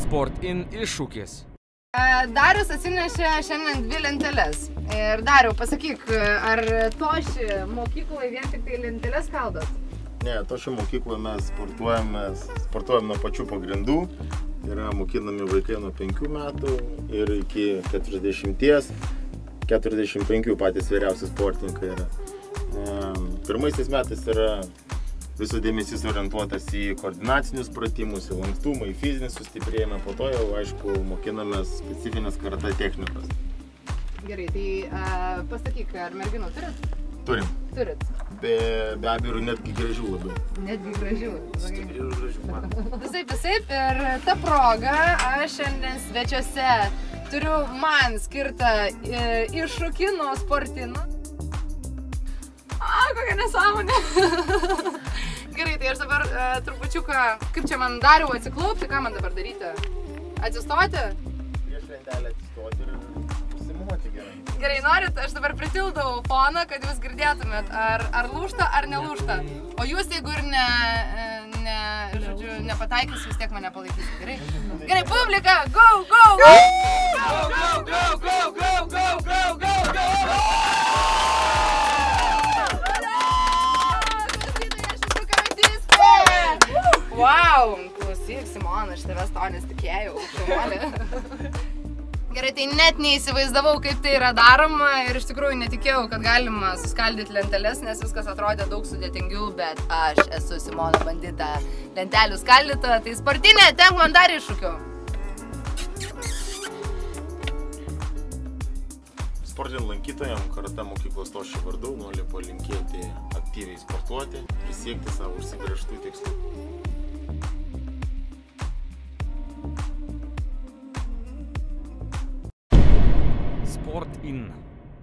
Sport-In iššūkis. Darius atsinešė šiandien 2 lenteles. Ir Dariau, pasakyk, ar Toši mokykloje vien tik tai lenteles kaldot? Ne, Toši mokykloje mes sportuojam nuo pačių pagrindų. Yra mokinami vaikai nuo 5 metų ir iki 40, 45 patys vyriausi sportininkai yra. Pirmaisiais metais yra visų dėmesys orientuotas į koordinacinius pratimus, į lankstumą, į fizinį sustiprėjimą, po to jau, aišku, mokinamės specifinės karatė technikos. Gerai, tai pasakyk, ar merginų turit? Turim. Turit. Be abejo, netgi gražių labai. Netgi gražių. Stiprių gražių. Visaip, ir ta proga aš šiandien svečiuose turiu man skirtą iššūkį nuo Sport-Ino. Kokia nesąmonė. Gerai, tai aš dabar trupučiuką, kaip čia man Dariau atsiklaupti, ką man dabar daryti? Atsistoti? Prieš lentelę atsistoti ir užsimuoti gerai. Gerai, norit, aš dabar pritildau foną, kad jūs girdėtumėt, ar lūžta, ar nelūžta. O jūs, jeigu ir nepataikys, vis tiek mane palaikysit, gerai? Gerai, publika, go, go, go! Go, go, go, go, go, go, go, go, go, go! Wow, klausyk, Simona, aš tavęs to nesitikėjau. Gerai, tai net neįsivaizdavau, kaip tai yra daroma ir iš tikrųjų netikėjau, kad galima suskaldyti lenteles, nes viskas atrodė daug sudėtingiau, bet aš esu Simona Bandita, lentelių skaldyta, tai Sport-Ine, tenk man dar iššūkių. Sport-In lankytojam karatė mokyklos Toši vardu noriu palinkėti aktyviai sportuoti ir siekti savo užsibrėžtų tikslų. Sport-In.